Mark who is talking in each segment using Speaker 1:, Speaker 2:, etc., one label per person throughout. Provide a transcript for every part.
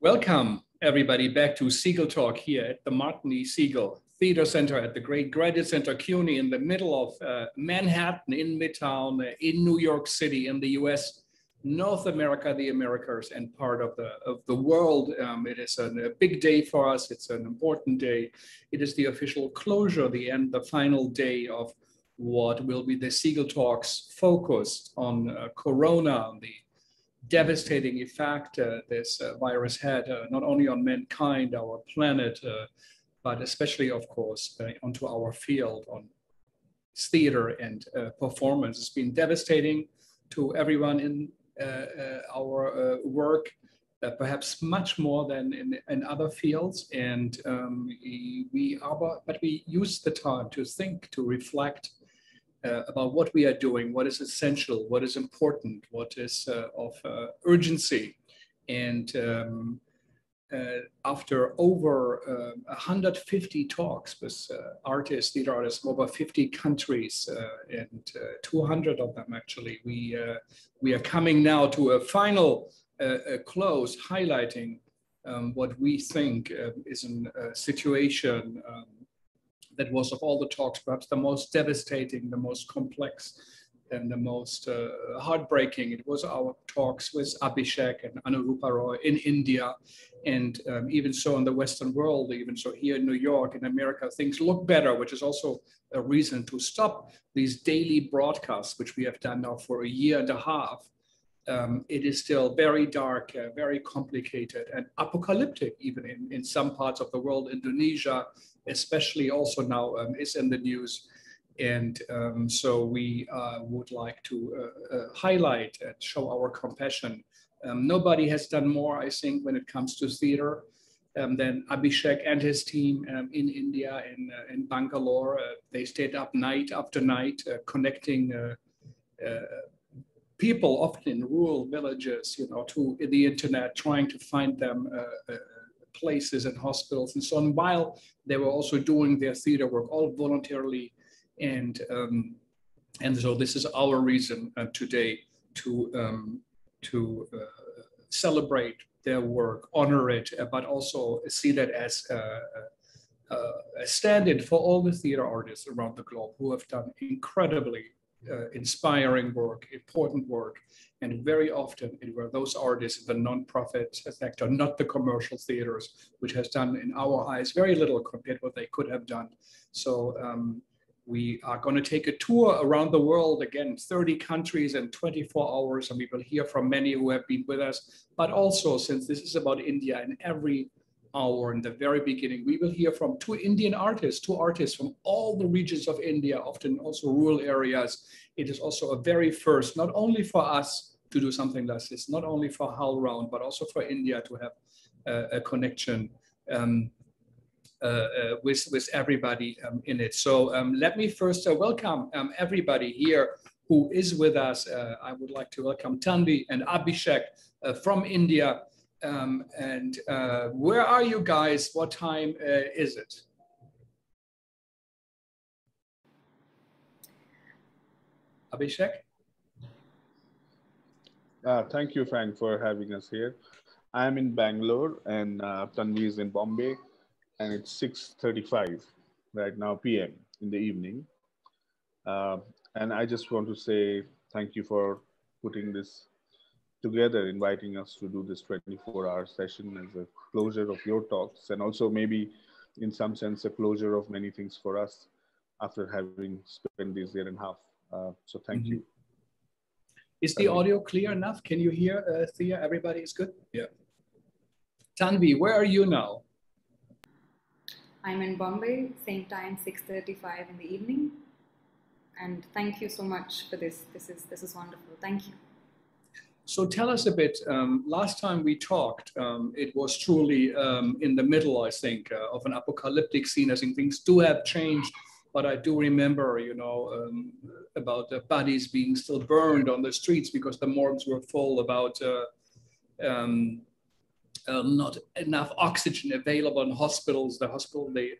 Speaker 1: Welcome, everybody, back to Segal Talk here at the Martin E. Segal Theater Center at the Great Graduate Center, CUNY, in the middle of Manhattan, in Midtown, in New York City, in the US, North America, the Americas, and part of the world. It is a big day for us. It's an important day. It is the official closure, the final day of what will be the Segal Talks focused on Corona, on the devastating effect this virus had not only on mankind, our planet, but especially, of course, onto our field, on theater and performance. It's been devastating to everyone in our work, perhaps much more than in other fields. And we use the time to think, to reflect about what we are doing, what is essential, what is important, what is of urgency. And after over 150 talks with artists, theater artists from over 50 countries, and 200 of them actually, we are coming now to a final close, highlighting what we think is a situation that was, of all the talks, perhaps the most devastating, the most complex, and the most heartbreaking. It was our talks with Abhishek and Anurupa Roy in India, and even so in the Western world, even so here in New York, in America, things look better, which is also a reason to stop these daily broadcasts, which we have done now for a year and a half. It is still very dark, very complicated, and apocalyptic, even in some parts of the world. Indonesia, especially, also now is in the news. And so we would like to highlight and show our compassion. Nobody has done more, I think, when it comes to theater than Abhishek and his team in India, in Bangalore. They stayed up night after night, connecting people often in rural villages, to the internet, trying to find them places and hospitals and so on, while they were also doing their theater work, all voluntarily. And so this is our reason today to celebrate their work, honor it, but also see that as a stand-in for all the theater artists around the globe who have done incredibly inspiring work, important work. And very often it were those artists in the nonprofit sector, not the commercial theaters, which has done, in our eyes, very little compared to what they could have done. So we are going to take a tour around the world, again, 30 countries in 24 hours, and we will hear from many who have been with us. But also, since this is about India, in every hour in the very beginning, we will hear from two artists from all the regions of India, often also rural areas. It is also a very first, not only for us to do something like this, not only for HowlRound, but also for India to have a connection with everybody in it. So let me first welcome everybody here who is with us. I would like to welcome Tanvi and Abhishek from India. And where are you guys? What time is it? Abhishek?
Speaker 2: Thank you, Frank, for having us here. I'm in Bangalore and Tanvi is in Bombay, and it's 6:35 right now p.m. in the evening. And I just want to say thank you for putting this together, inviting us to do this 24-hour session as a closure of your talks, and also maybe in some sense a closure of many things for us after having spent this year and a half. So thank you.
Speaker 1: Is the audio clear enough? Can you hear Thea? Everybody is good? Yeah. Tanvi, where are you now?
Speaker 3: I'm in Bombay, same time, 6:35 in the evening. And thank you so much for this. This is wonderful. Thank you.
Speaker 1: So tell us a bit, last time we talked, it was truly in the middle, I think, of an apocalyptic scene. I think things do have changed, but I do remember, about the bodies being still burned on the streets because the morgues were full, about not enough oxygen available in hospitals, the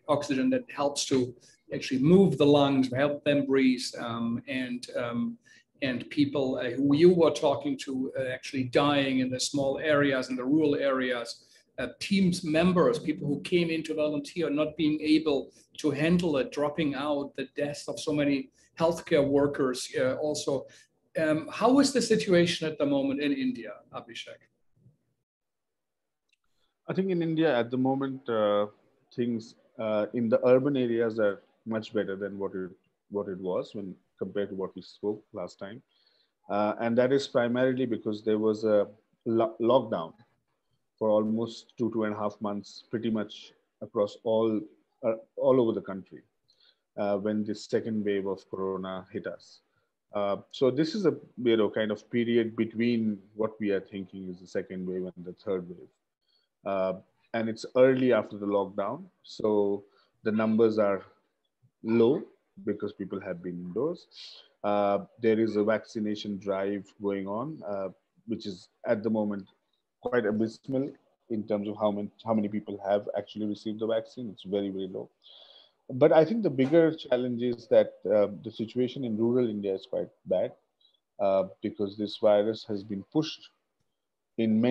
Speaker 1: oxygen that helps to actually move the lungs, help them breathe, and people who you were talking to actually dying in the small areas, in the rural areas. teams members, people who came in to volunteer, not being able to handle it, dropping out, the deaths of so many healthcare workers also. How is the situation at the moment in India, Abhishek?
Speaker 2: I think in India at the moment, things in the urban areas are much better than what it was when compared to what we spoke last time. And that is primarily because there was a lockdown for almost 2.5 months, pretty much across all over the country when this second wave of Corona hit us. So this is a kind of period between what we are thinking is the second wave and the third wave. And it's early after the lockdown, so the numbers are low because people have been indoors. There is a vaccination drive going on, which is at the moment quite abysmal in terms of how many people have actually received the vaccine. It's very, very low. But I think the bigger challenge is that the situation in rural India is quite bad because this virus has been pushed in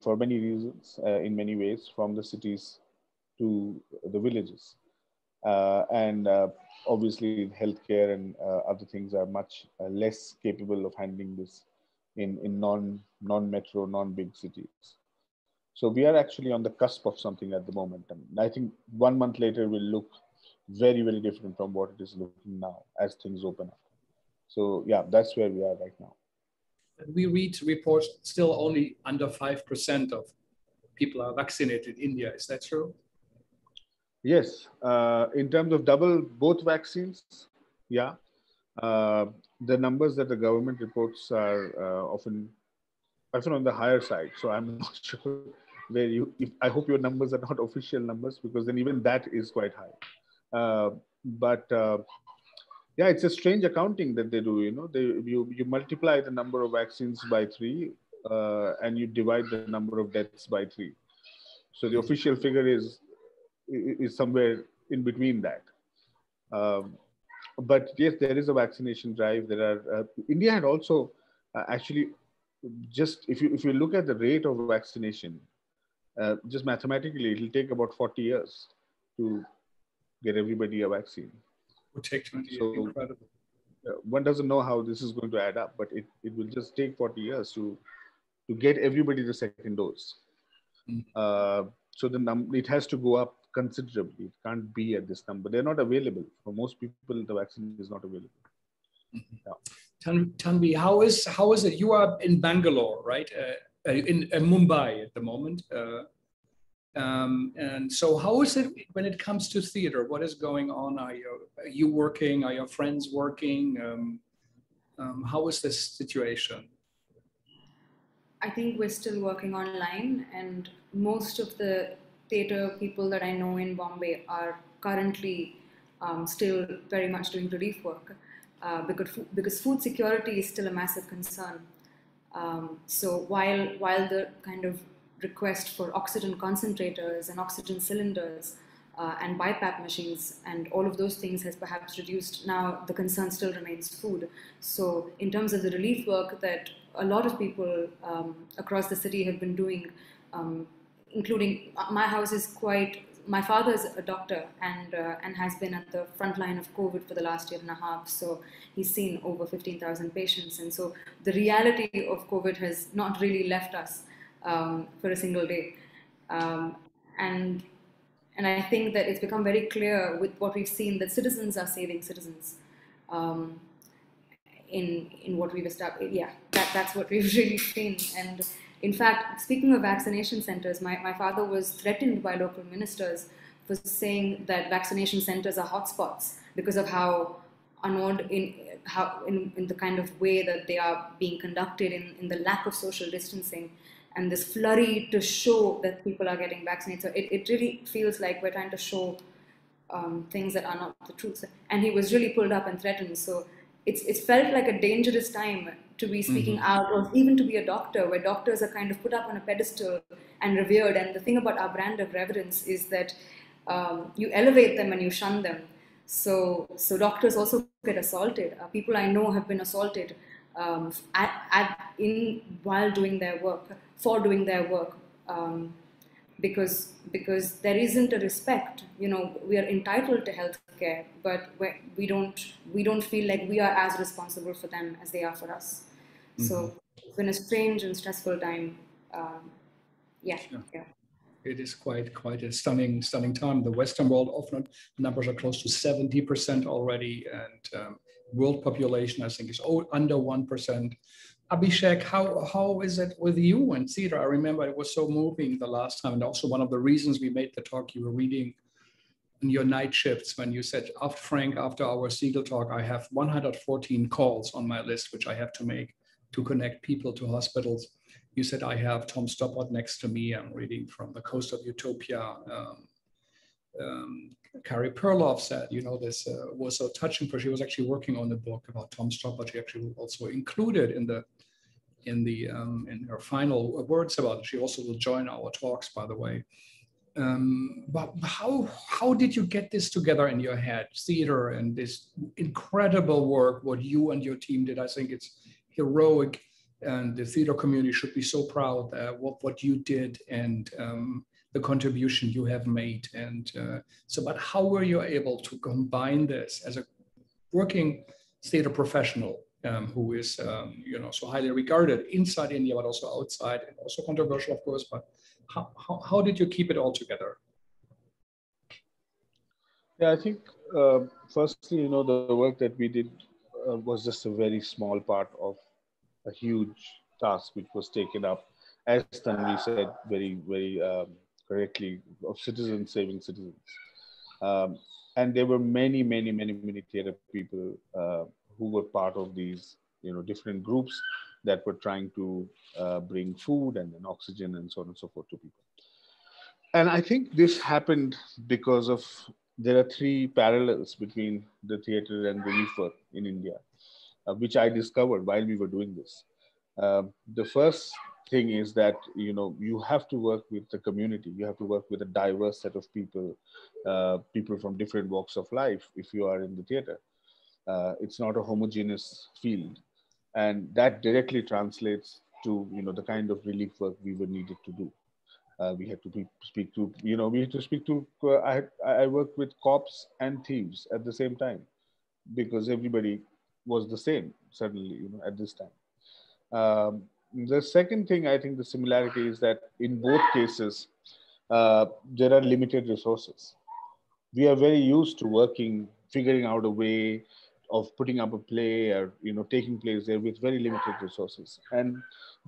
Speaker 2: for many reasons, in many ways, from the cities to the villages. And obviously healthcare and other things are much less capable of handling this in non-metro, non-big cities. So we are actually on the cusp of something at the moment. And I think 1 month later will look very, very different from what it is looking now as things open up. So yeah, that's where we are right now.
Speaker 1: We read reports still only under 5% of people are vaccinated in India. Is that true?
Speaker 2: Yes. In terms of both vaccines, yeah. The numbers that the government reports are often on the higher side. So I'm not sure where I hope your numbers are not official numbers, because then even that is quite high. But yeah, it's a strange accounting that they do. You multiply the number of vaccines by 3 and you divide the number of deaths by 3. So the official figure is somewhere in between that. But yes, there is a vaccination drive. India had also actually just if you look at the rate of vaccination, just mathematically, it'll take about 40 years to get everybody a vaccine.
Speaker 1: It would take 20 years. Incredible.
Speaker 2: One doesn't know how this is going to add up, but it will just take 40 years to get everybody the second dose. So it has to go up considerably. It can't be at this number. They're not available. For most people, the vaccine is not available. Yeah.
Speaker 1: Tanvi, how is it? You are in Bangalore, right? In Mumbai at the moment. And so how is it when it comes to theater? What is going on? Are you working? Are your friends working? How is this situation?
Speaker 3: I think we're still working online, and most of the theatre people that I know in Bombay are currently still very much doing relief work because food security is still a massive concern. So while the kind of request for oxygen concentrators and oxygen cylinders and BiPAP machines and all of those things has perhaps reduced, now the concern still remains food. So in terms of the relief work that a lot of people across the city have been doing, including my father is a doctor and has been at the front line of COVID for the last 1.5 years. So he's seen over 15,000 patients. And so the reality of COVID has not really left us for a single day. And I think that it's become very clear with what we've seen that citizens are saving citizens in what we've established. Yeah, that's what we've really seen. And in fact, speaking of vaccination centers, my father was threatened by local ministers for saying that vaccination centers are hotspots because of how in the kind of way that they are being conducted, in the lack of social distancing and this flurry to show that people are getting vaccinated. So it really feels like we're trying to show things that are not the truth. And he was really pulled up and threatened. So it's felt like a dangerous time to be speaking out, or even to be a doctor, where doctors are kind of put up on a pedestal and revered. And the thing about our brand of reverence is that you elevate them and you shun them. So doctors also get assaulted. People I know have been assaulted while doing their work, for doing their work. because there isn't a respect. You know, we are entitled to healthcare, but we don't feel like we are as responsible for them as they are for us. So it's been a strange and stressful time. Yeah.
Speaker 1: It is quite a stunning time. The Western world often numbers are close to 70% already, and world population, I think, is under 1%. Abhishek, how is it with you and theater? I remember it was so moving the last time, and also one of the reasons we made the talk, you were reading in your night shifts when you said, after our Segal talk, I have 114 calls on my list, which I have to make to connect people to hospitals. You said, I have Tom Stoppard next to me. I'm reading from The Coast of Utopia. Carrie Perloff said, you know, this was so touching for, she was actually working on the book about Tom Stoppard. She actually also included in her final words about it. She also will join our talks, by the way. But how did you get this together in your head, theater and this incredible work, what you and your team did? I think it's heroic, and the theater community should be so proud what you did and the contribution you have made. And but how were you able to combine this as a working theater professional who is you know, so highly regarded inside India, but also outside, and also controversial, of course, but how did you keep it all together?
Speaker 2: Yeah, I think firstly, you know, the work that we did was just a very small part of a huge task which was taken up, as Tanvi said very correctly, of citizens saving citizens. And there were many theater people who were part of these, you know, different groups that were trying to bring food and then oxygen and so on and so forth to people. And I think this happened because of, there are three parallels between the theater and relief work in India, which I discovered while we were doing this. The first thing is that, you know, you have to work with the community. You have to work with a diverse set of people, people from different walks of life if you are in the theater. It's not a homogeneous field. And that directly translates to, you know, the kind of relief work we were needed to do. We had to speak to, you know, we had to speak to, I worked with cops and thieves at the same time, because everybody was the same, suddenly, you know, at this time. The second thing, I think the similarity is that in both cases, there are limited resources. We are very used to working, figuring out a way of putting up a play or, you know, taking plays there with very limited resources. And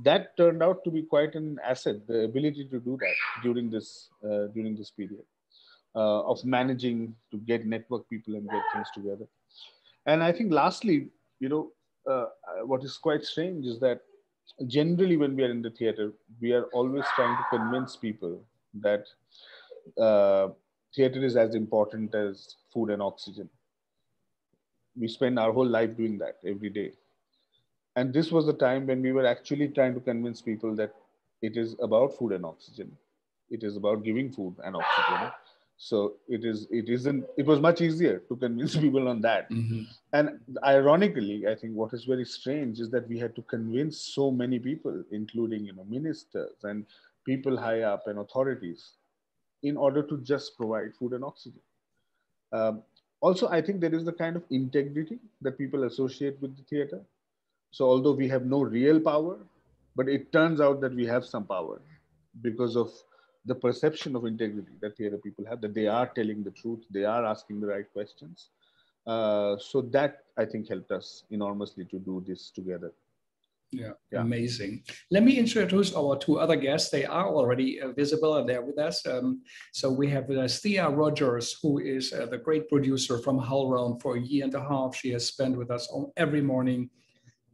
Speaker 2: that turned out to be quite an asset, the ability to do that during this period of managing to get network people and get things together. And I think lastly, you know, what is quite strange is that generally when we are in the theater, we are always trying to convince people that theater is as important as food and oxygen. We spend our whole life doing that every day. And this was the time when we were actually trying to convince people that it is about food and oxygen. It is about giving food and oxygen. So it was much easier to convince people on that. Mm-hmm. And ironically, I think what is very strange is that we had to convince so many people, including, you know, ministers and people high up and authorities, in order to just provide food and oxygen. Also, I think there is the kind of integrity that people associate with the theater. So although we have no real power, but it turns out that we have some power because of the perception of integrity that theater people have, that they are telling the truth, they are asking the right questions. So that, I think, helped us enormously to do this together.
Speaker 1: Yeah, amazing. Let me introduce our two other guests. They are already visible and they're with us. So we have Thea Rodgers, who is the great producer from HowlRound for a year and a half. She has spent with us every morning,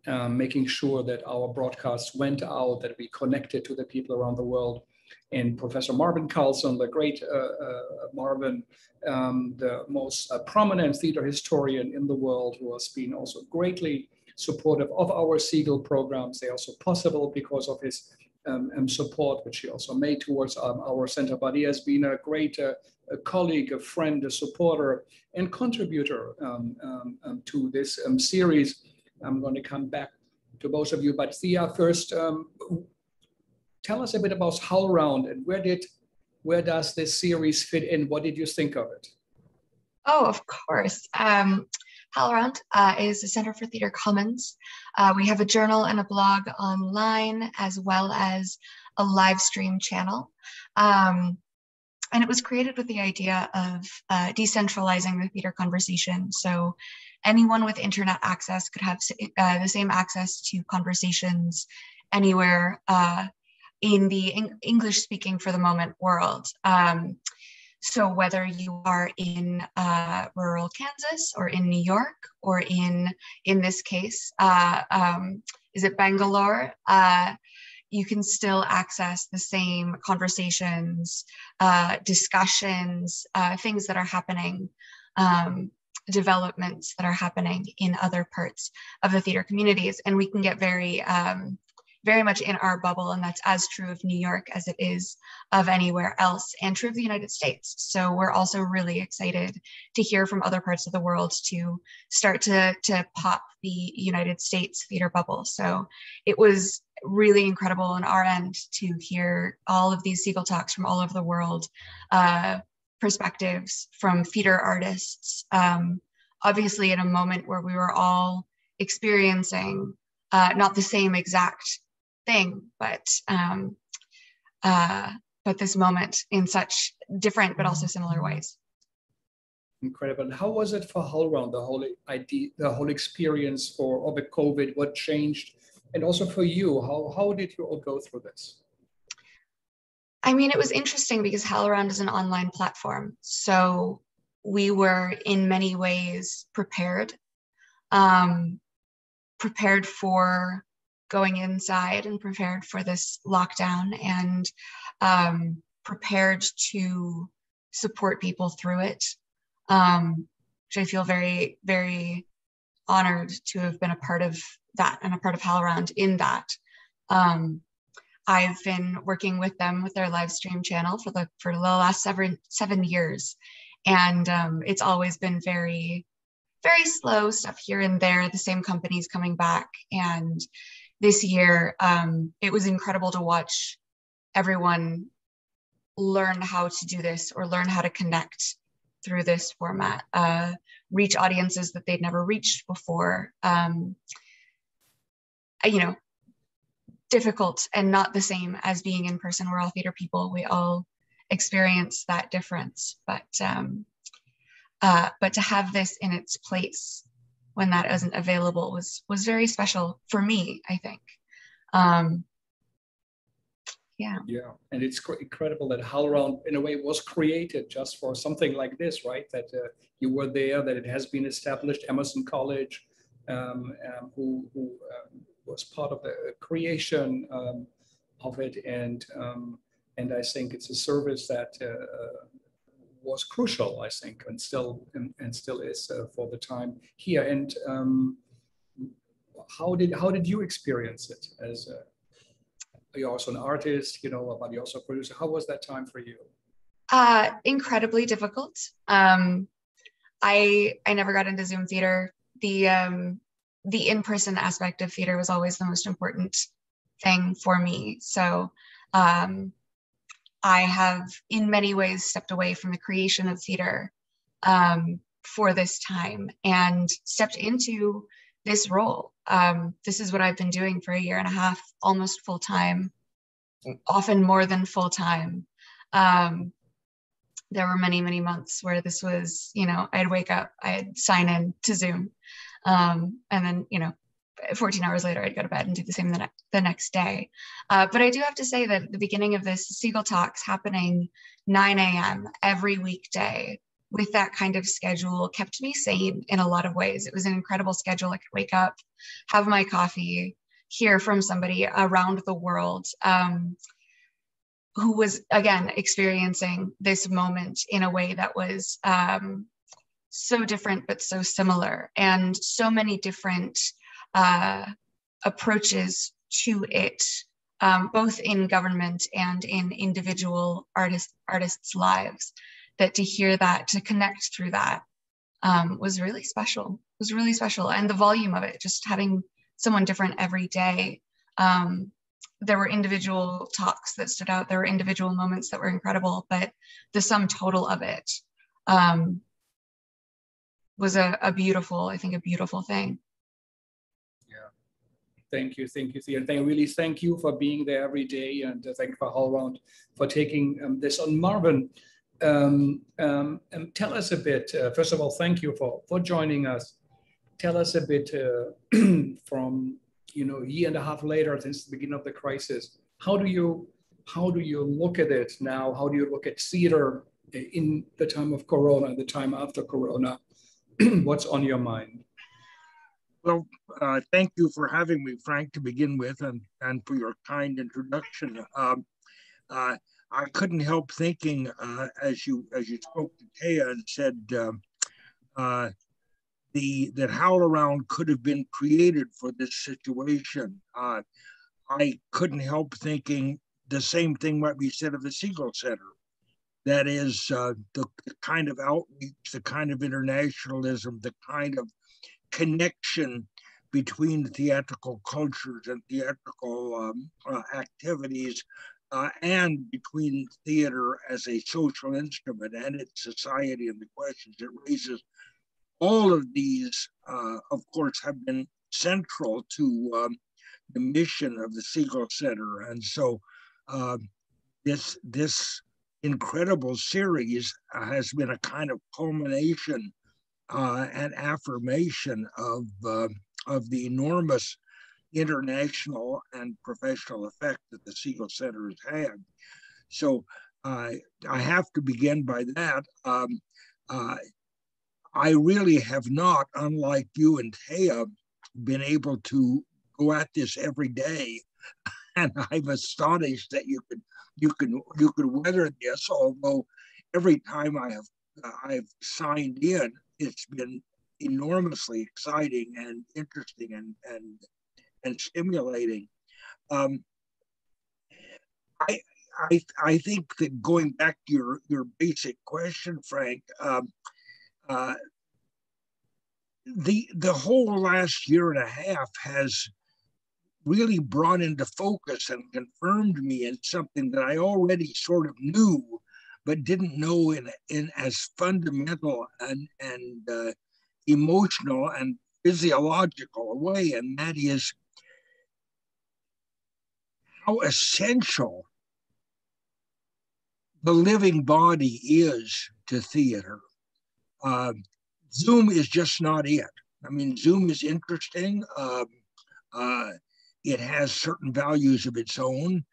Speaker 1: making sure that our broadcasts went out, that we connected to the people around the world. And Professor Marvin Carlson, the great Marvin, the most prominent theater historian in the world, who has been also greatly supportive of our Segal programs. They are also possible because of his support, which he also made towards our center. But he has been a great a colleague, a friend, a supporter, and contributor to this series. I'm going to come back to both of you, but Thea, first, tell us a bit about HowlRound and where did where does this series fit in? What did you think of it?
Speaker 4: Oh, of course. HowlRound is a Center for Theatre Commons. We have a journal and a blog online, as well as a live stream channel. And it was created with the idea of decentralizing the theater conversation. So anyone with internet access could have the same access to conversations anywhere in the English-speaking, for the moment, world. So whether you are in rural Kansas or in New York or in this case, is it Bangalore? You can still access the same conversations, discussions, things that are happening, developments that are happening in other parts of the theater communities. And we can get very much in our bubble, and that's as true of New York as it is of anywhere else, and true of the United States. So we're also really excited to hear from other parts of the world to start to pop the United States theater bubble. So it was really incredible on our end to hear all of these Segal talks from all over the world, perspectives from theater artists, obviously in a moment where we were all experiencing not the same exact thing, but this moment in such different but also similar ways.
Speaker 1: Incredible. And how was it for HowlRound, the whole idea, the whole experience for the COVID? What changed? And also for you, how did you all go through this?
Speaker 4: I mean, it was interesting because HowlRound is an online platform, so we were in many ways prepared for going inside and prepared for this lockdown, and prepared to support people through it, which I feel very, very honored to have been a part of that and a part of HowlRound in that. I've been working with them with their live stream channel for the last seven years, and it's always been very, very slow stuff here and there, the same companies coming back. And this year, it was incredible to watch everyone learn how to do this, or learn how to connect through this format, reach audiences that they'd never reached before. Difficult and not the same as being in person. We're all theater people. We all experience that difference, but to have this in its place when that isn't available was very special for me, I think. Yeah,
Speaker 1: and it's incredible that HowlRound in a way was created just for something like this, right? That you were there, that it has been established. Emerson College, who was part of the creation of it, and I think it's a service that was crucial, I think, and still is for the time here. And how did you experience it? As you're also an artist, but you're also a producer. How was that time for you?
Speaker 4: Incredibly difficult. I never got into Zoom theater. The in-person aspect of theater was always the most important thing for me. So I have in many ways stepped away from the creation of theater for this time and stepped into this role. This is what I've been doing for a year and a half, almost full time, often more than full time. There were many, many months where this was, I'd wake up, I'd sign in to Zoom. And then, 14 hours later, I'd go to bed and do the same the next day. But I do have to say that at the beginning of this, Segal Talks happening 9 a.m. every weekday with that kind of schedule kept me sane in a lot of ways. It was an incredible schedule. I could wake up, have my coffee, hear from somebody around the world who was, again, experiencing this moment in a way that was so different, but so similar, and so many different approaches to it, both in government and in individual artists' lives, that to hear that, to connect through that was really special. It was really special. And the volume of it, just having someone different every day, there were individual talks that stood out. There were individual moments that were incredible, but the sum total of it was a beautiful, I think, a beautiful thing.
Speaker 1: Yeah. Thank you, Thea. And really thank you for being there every day, and thank you for HowlRound for taking this on. Marvin, tell us a bit, first of all, thank you for joining us. Tell us a bit from, a year and a half later since the beginning of the crisis, how do you look at it now? How do you look at theater in the time of Corona, the time after Corona? What's on your mind?
Speaker 5: Well, thank you for having me, Frank, to begin with, and for your kind introduction. I couldn't help thinking as you spoke to Thea and said that HowlRound could have been created for this situation. I couldn't help thinking the same thing might be said of the Segal Center. That is the kind of outreach, the kind of internationalism, the kind of connection between theatrical cultures and theatrical activities, and between theater as a social instrument and its society and the questions it raises. All of these, of course, have been central to the mission of the Segal Center. And so this incredible series has been a kind of culmination and affirmation of the enormous international and professional effect that the Segal Center has had. So I have to begin by that. I really have not, unlike you and Thea, been able to go at this every day, and I'm astonished that you could weather this. Although every time I've signed in, it's been enormously exciting and interesting and stimulating. I think that going back to your basic question, Frank, the whole last year and a half has really brought into focus and confirmed me in something that I already sort of knew, but didn't know in as fundamental and emotional and physiological a way, and that is how essential the living body is to theater. Zoom is just not it. I mean, Zoom is interesting. It has certain values of its own.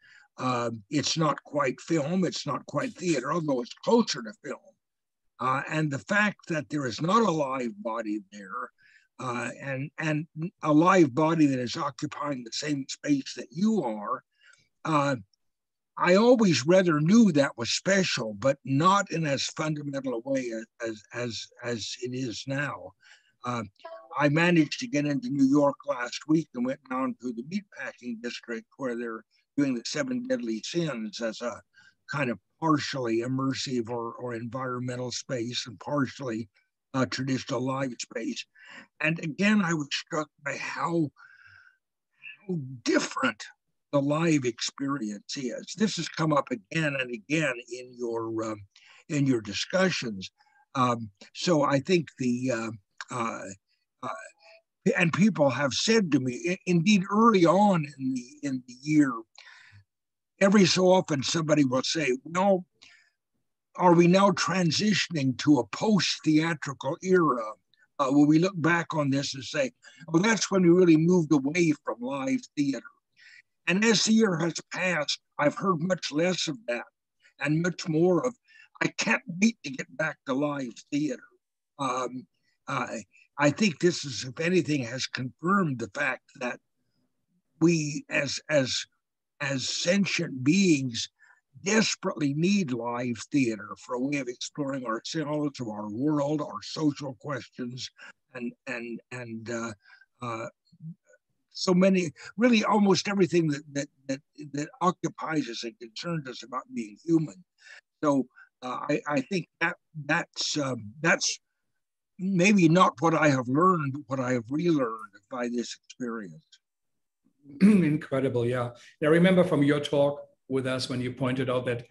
Speaker 5: It's not quite film, it's not quite theater, although it's closer to film. And the fact that there is not a live body there, and a live body that is occupying the same space that you are, I always rather knew that was special, but not in as fundamental a way as it is now. I managed to get into New York last week and went down to the meatpacking district where they're doing the 7 Deadly Sins as a kind of partially immersive or environmental space and partially traditional live space. And again, I was struck by how different the live experience is. This has come up again and again in your discussions. So I think and people have said to me, indeed early on in the year, every so often somebody will say, "No, are we now transitioning to a post-theatrical era? Will we look back on this and say, oh, that's when we really moved away from live theater?" And as the year has passed, I've heard much less of that and much more of, I can't wait to get back to live theater. I think this is, if anything, has confirmed the fact that we as sentient beings desperately need live theater for a way of exploring ourselves, our world, our social questions, and so many, really almost everything that occupies us and concerns us about being human. So I think that's maybe not what I have learned, but what I have relearned by this experience.
Speaker 1: Incredible, yeah. I remember from your talk with us when you pointed out that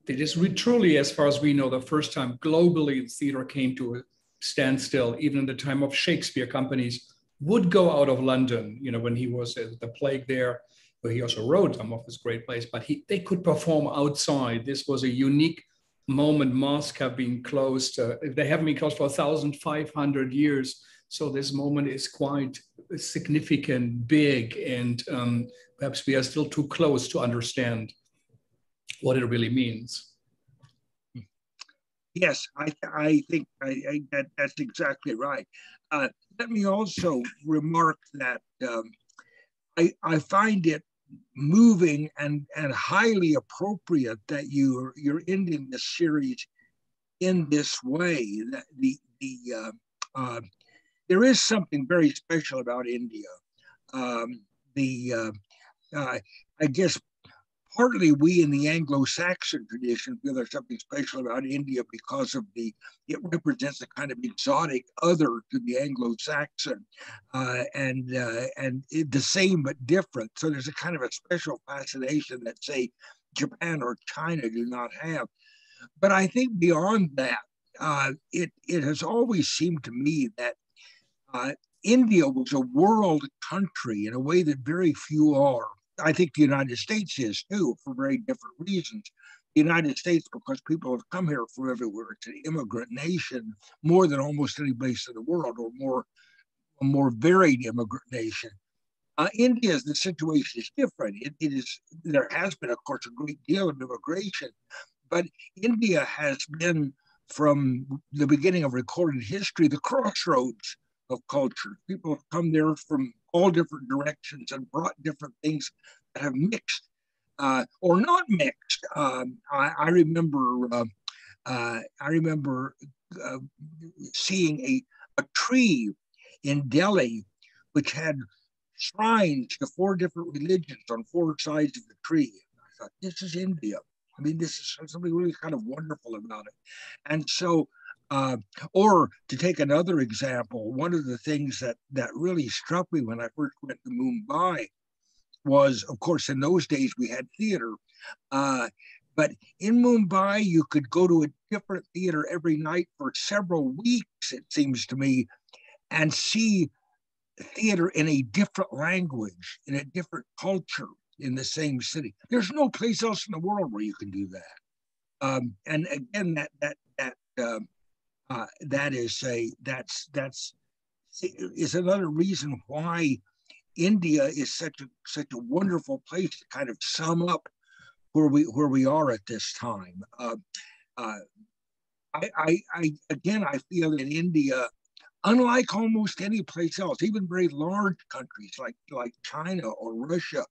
Speaker 1: it is truly, as far as we know, the first time globally theater came to a standstill. Even in the time of Shakespeare, companies would go out of London, you know, when he was the plague there, where he also wrote some of his great plays, but they could perform outside. This was a unique moment. Mosques have been closed. They haven't been closed for 1,500 years. So this moment is quite significant, big, and perhaps we are still too close to understand what it really means.
Speaker 5: Yes, I think that's exactly right. Let me also remark that I find it moving and highly appropriate that you're ending the series in this way. That there is something very special about India. I guess partly we in the Anglo-Saxon tradition feel there's something special about India because of it represents a kind of exotic other to the Anglo-Saxon, and the same but different. So there's a kind of a special fascination that, say, Japan or China do not have. But I think beyond that, it has always seemed to me that India was a world country in a way that very few are. I think the United States is too, for very different reasons. The United States, because people have come here from everywhere, it's an immigrant nation more than almost any place in the world, or a more varied immigrant nation. India's the situation is different. There has been, of course, a great deal of immigration, but India has been, from the beginning of recorded history, the crossroads of culture. People have come there from all different directions and brought different things that have mixed or not mixed. I remember seeing a tree in Delhi which had shrines to 4 different religions on 4 sides of the tree. I thought, this is India. I mean, this is something really kind of wonderful about it. And so, or to take another example, one of the things that really struck me when I first went to Mumbai was, of course, in those days we had theater, but in Mumbai you could go to a different theater every night for several weeks, it seems to me, and see theater in a different language, in a different culture in the same city. There's no place else in the world where you can do that. And again, that is another reason why India is such a wonderful place to kind of sum up where we are at this time. I feel in India, unlike almost any place else, even very large countries like China or Russia,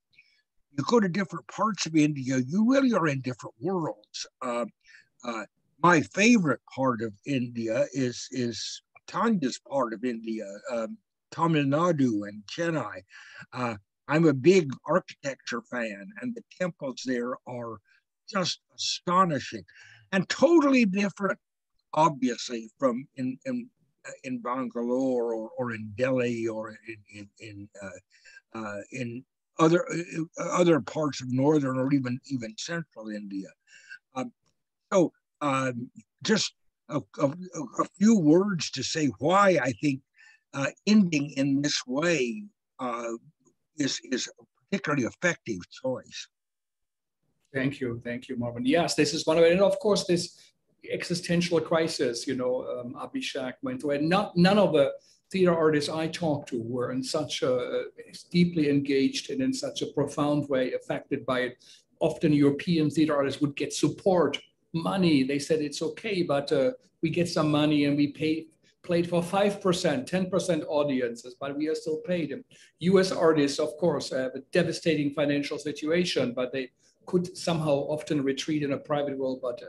Speaker 5: you go to different parts of India, you really are in different worlds. My favorite part of India is Tanya's part of India, Tamil Nadu and Chennai. I'm a big architecture fan, and the temples there are just astonishing and totally different, obviously, from in Bangalore or in Delhi or in other parts of northern or even central India. Just a few words to say why I think ending in this way is a particularly effective choice.
Speaker 1: Thank you, Marvin. Yes, this is one of it, and of course this existential crisis, Abhishek went through, and none of the theater artists I talked to were in such a deeply engaged and in such a profound way affected by it. Often European theater artists would get support money. They said it's okay, but we get some money and we played for 5%, 10% audiences, but we are still paid. And US artists, of course, have a devastating financial situation, but they could somehow often retreat in a private world. But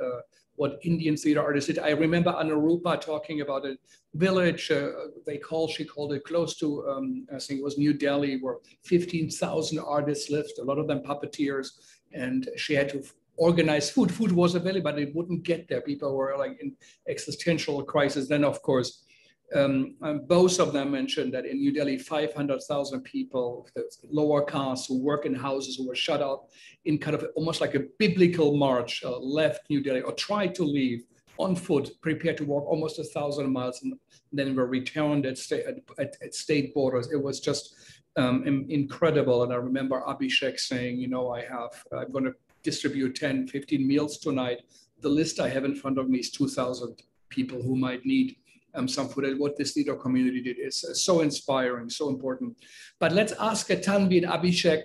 Speaker 1: what Indian theater artists did, I remember Anurupa talking about a village she called it close to, I think it was New Delhi, where 15,000 artists lived, a lot of them puppeteers, and she had to organize food. Food was available, but it wouldn't get there. People were like in existential crisis. Then, of course, Both of them mentioned that in New Delhi, 500,000 people, the lower caste who work in houses who were shut out in kind of almost like a biblical march, left New Delhi or tried to leave on foot, prepared to walk almost 1,000 miles, and then were returned at state borders. It was just incredible. And I remember Abhishek saying, you know, I'm going to distribute 10, 15 meals tonight. The list I have in front of me is 2,000 people who might need some food. And what this theater community did is so inspiring, so important. But let's ask Tanvi and Abhishek.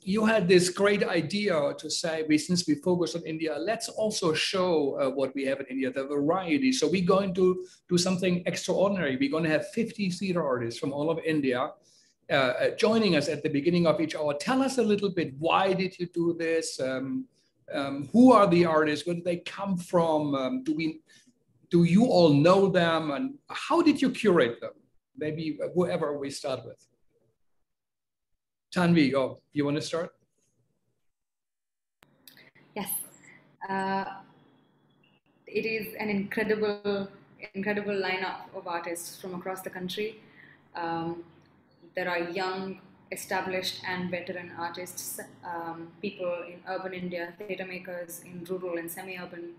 Speaker 1: You had this great idea to say, since we focus on India, let's also show what we have in India, the variety. So we're going to do something extraordinary. We're going to have 50 theater artists from all of India joining us at the beginning of each hour. Tell us a little bit, why did you do this? Who are the artists? Where did they come from? Do you all know them? And how did you curate them? Maybe whoever we start with. Tanvi, you want to start?
Speaker 3: Yes. It is an incredible lineup of artists from across the country. There are young, established and veteran artists, people in urban India, theatre makers in rural and semi-urban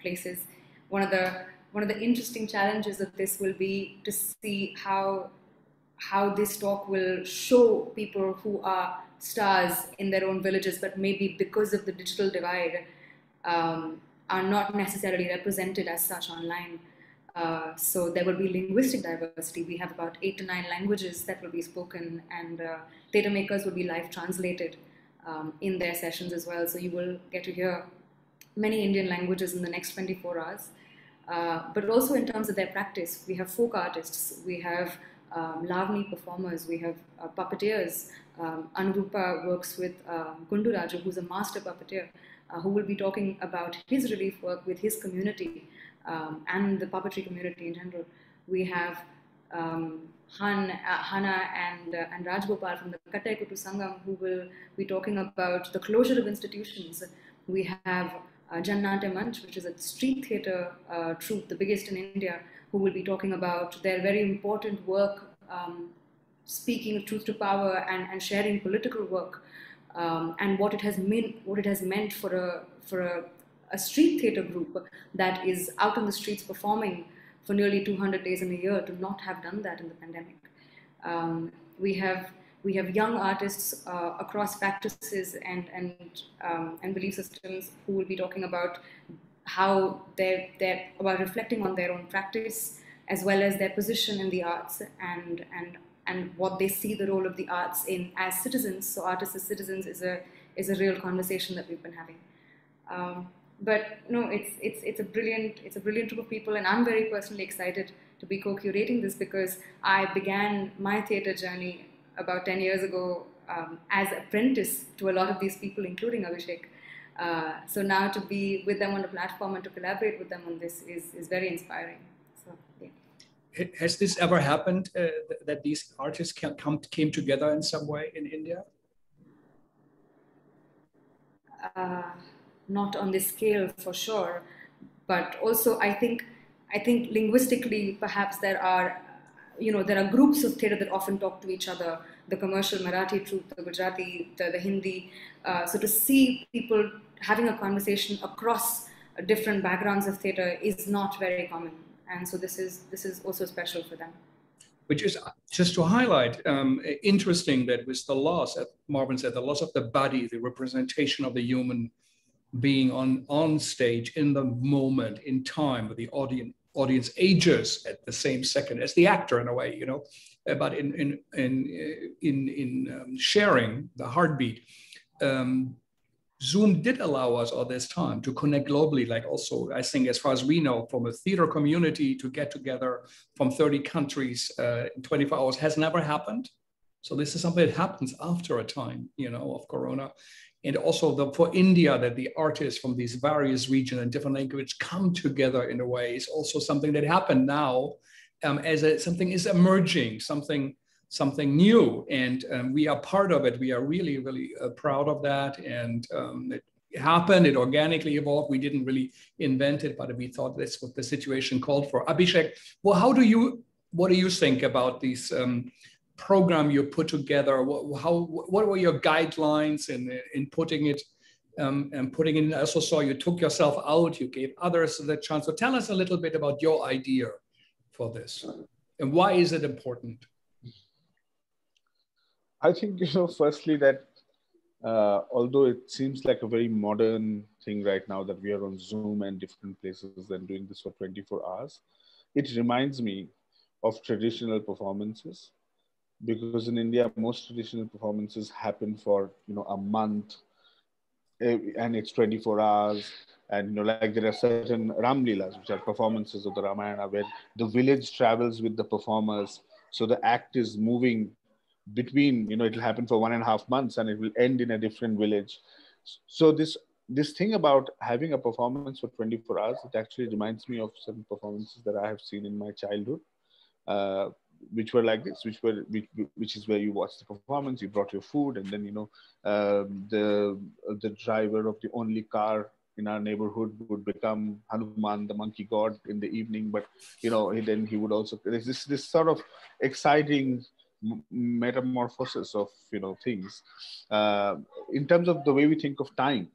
Speaker 3: places. One of the interesting challenges of this will be to see how this talk will show people who are stars in their own villages, but maybe because of the digital divide, are not necessarily represented as such online. So there will be linguistic diversity. We have about 8 to 9 languages that will be spoken, and theatre makers will be live translated in their sessions as well. So you will get to hear many Indian languages in the next 24 hours. But also in terms of their practice, we have folk artists, we have Lavani performers, we have puppeteers. Anurupa works with Gundu Raju, who's a master puppeteer, who will be talking about his relief work with his community and the puppetry community in general. We have Hana and Rajgopal from the Kattai Kutu Sangam, who will be talking about the closure of institutions. We have Jannate Manch, which is a street theatre troupe, the biggest in India, who will be talking about their very important work, speaking truth to power and sharing political work, and what it has meant for a street theatre group that is out on the streets performing for nearly 200 days in a year to not have done that in the pandemic. We have young artists across practices and belief systems who will be talking about how they're about reflecting on their own practice as well as their position in the arts and what they see the role of the arts in as citizens. So artists as citizens is a real conversation that we've been having. But no, it's a brilliant group of people, and I'm very personally excited to be co-curating this because I began my theatre journey about 10 years ago as apprentice to a lot of these people, including Abhishek. So now to be with them on the platform and to collaborate with them on this is very inspiring. So, yeah.
Speaker 1: Has this ever happened that these artists came together in some way in India?
Speaker 3: Not on this scale for sure, but also I think linguistically perhaps there are groups of theatre that often talk to each other, the commercial Marathi troupe, the Gujarati, the Hindi. So to see people having a conversation across different backgrounds of theatre is not very common. And so this is also special for them.
Speaker 1: Which is, just to highlight, interesting that with the loss, as Marvin said, the loss of the body, the representation of the human being on stage in the moment, in time, with the audience ages at the same second as the actor in a way, but in sharing the heartbeat. Zoom did allow us all this time to connect globally, like also, I think as far as we know, from a theater community to get together from 30 countries in 24 hours has never happened. So this is something that happens after a time, of Corona. And also for India, that the artists from these various regions and different languages come together in a way is also something that happened now something is emerging, something new. And we are part of it. We are really, really proud of that. And happened, it organically evolved. We didn't really invent it, but we thought that's what the situation called for. Abhishek, well, what do you think about these program you put together? What were your guidelines in putting it and putting in? I also saw you took yourself out, you gave others the chance. So tell us a little bit about your idea for this and why is it important?
Speaker 2: I think, firstly that although it seems like a very modern thing right now that we are on Zoom and different places and doing this for 24 hours, it reminds me of traditional performances, because in India, most traditional performances happen for, a month, and it's 24 hours. And, like there are certain Ramlilas, which are performances of the Ramayana, where the village travels with the performers. So the act is moving between, it'll happen for 1.5 months and it will end in a different village. So this thing about having a performance for 24 hours, it actually reminds me of some performances that I have seen in my childhood, which were like this, which is where you watch the performance, you brought your food, and then, the driver of the only car in our neighborhood would become Hanuman, the monkey god, in the evening. But, then he would also, there's this sort of exciting metamorphosis of things in terms of the way we think of time.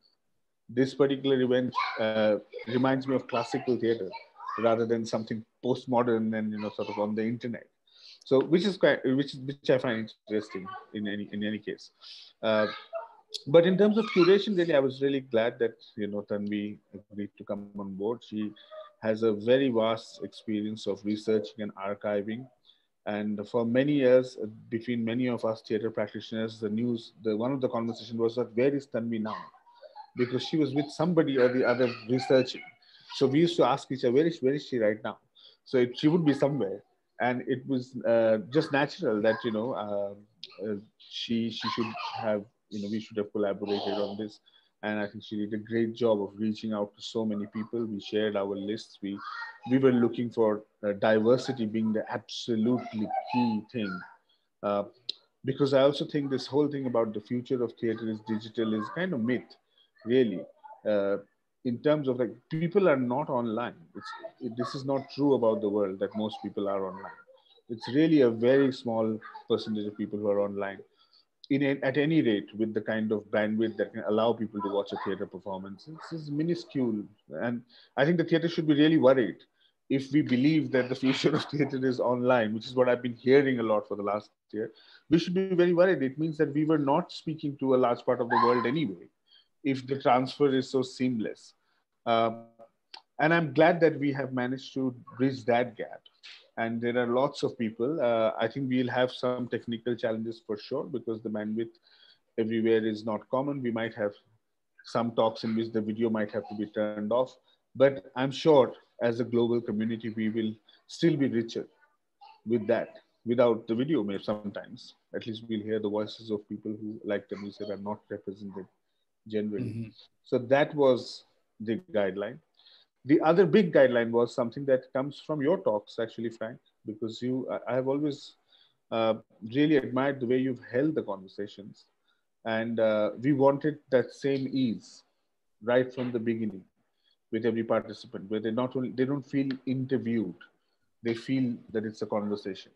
Speaker 2: This particular event reminds me of classical theater rather than something postmodern and sort of on the internet. So which I find interesting in any case. But in terms of curation, really, I was really glad that Tanvi agreed to come on board. She has a very vast experience of researching and archiving. And for many years, between many of us theater practitioners, one of the conversation was that, where is Tanvi now? Because she was with somebody or the other researching. So we used to ask each other, where is she right now? So she would be somewhere. And it was just natural that, she should have, we should have collaborated on this. And I think she did a great job of reaching out to so many people. We shared our lists. We were looking for diversity being the absolutely key thing. Because I also think this whole thing about the future of theater is digital is kind of myth, really. In terms of like, people are not online. This is not true about the world that most people are online. It's really a very small percentage of people who are online. At any rate, with the kind of bandwidth that can allow people to watch a theater performance, this is minuscule. And I think the theater should be really worried if we believe that the future of theater is online, which is what I've been hearing a lot for the last year. We should be very worried. It means that we were not speaking to a large part of the world anyway, if the transfer is so seamless. And I'm glad that we have managed to bridge that gap. And there are lots of people. I think we'll have some technical challenges for sure, because the bandwidth everywhere is not common. We might have some talks in which the video might have to be turned off. But I'm sure as a global community, we will still be richer with that. Without the video, maybe sometimes, at least we'll hear the voices of people who, like Tanvi said, are not represented generally. Mm-hmm. So that was the guideline. The other big guideline was something that comes from your talks, actually, Frank, because I have always really admired the way you've held the conversations. And we wanted that same ease right from the beginning with every participant, where they don't feel interviewed. They feel that it's a conversation.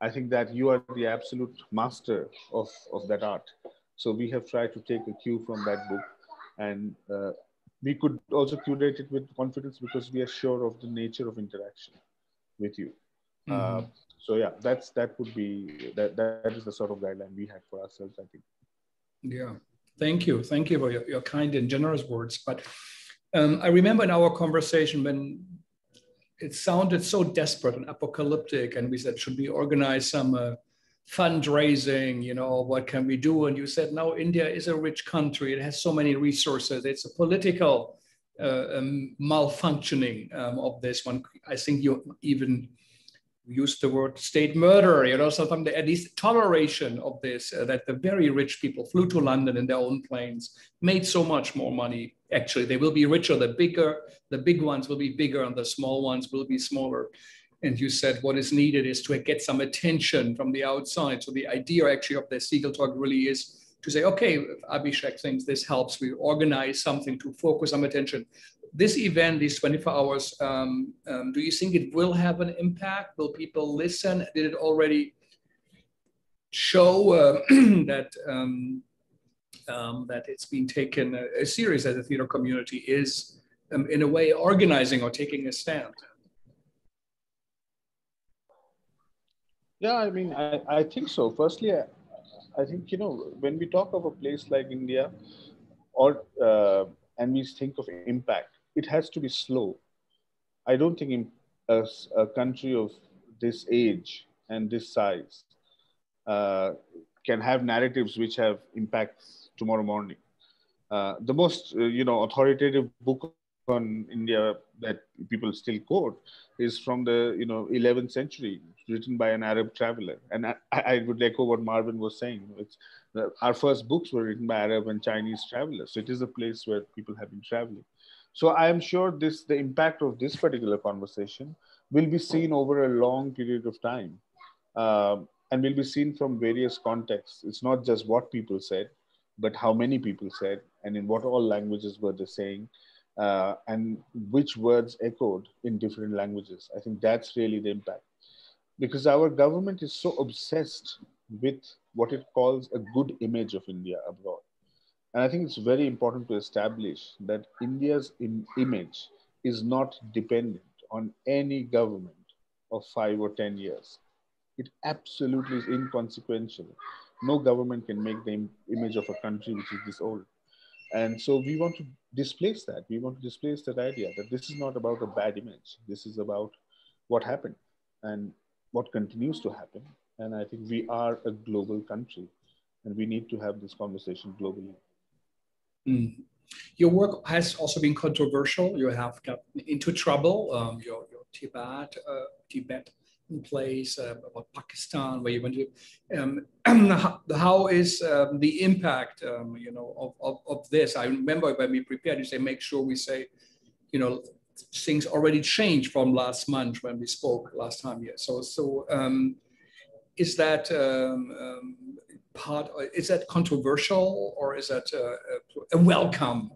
Speaker 2: I think that you are the absolute master of that art. So we have tried to take a cue from that book, and we could also curate it with confidence because we are sure of the nature of interaction with you. Mm-hmm. So yeah, that is the sort of guideline we had for ourselves, I think.
Speaker 1: Yeah, thank you for your kind and generous words. But I remember in our conversation when it sounded so desperate and apocalyptic, and we said, should we organize some fundraising, what can we do? And you said, no, India is a rich country. It has so many resources. It's a political malfunctioning of this one. I think you even used the word state murder, something, at least toleration of this, that the very rich people flew to London in their own planes, made so much more money. Actually, they will be richer. The big ones will be bigger and the small ones will be smaller. And you said what is needed is to get some attention from the outside. So the idea actually of the Segal talk really is to say, okay, if Abhishek thinks this helps, we organize something to focus some attention. This event, these 24 hours, do you think it will have an impact? Will people listen? Did it already show that it's been taken serious as a theater community is in a way organizing or taking a stand?
Speaker 2: Yeah, I mean, I think so. Firstly, I think, when we talk of a place like India, or and we think of impact, it has to be slow. I don't think a country of this age and this size can have narratives which have impacts tomorrow morning. The most, authoritative book on India that people still quote is from the, 11th century, written by an Arab traveler. And I would echo what Marvin was saying. Our first books were written by Arab and Chinese travelers. So it is a place where people have been traveling. So I am sure the impact of this particular conversation will be seen over a long period of time, and will be seen from various contexts. It's not just what people said, but how many people said, and in what all languages were they saying, and which words echoed in different languages. I think that's really the impact. Because our government is so obsessed with what it calls a good image of India abroad. And I think it's very important to establish that India's image is not dependent on any government of 5 or 10 years. It absolutely is inconsequential. No government can make the image of a country which is this old. And so we want to displace that. We want to displace that idea that this is not about a bad image. This is about what happened and what continues to happen. And I think we are a global country and we need to have this conversation globally.
Speaker 1: Mm. Your work has also been controversial. You have gotten into trouble. Your Tibet plays about Pakistan, where you went to. How is the impact, of this? I remember when we prepared, you say make sure we say, things already changed from last month when we spoke last time. Yeah. So is that is that controversial, or is that a welcome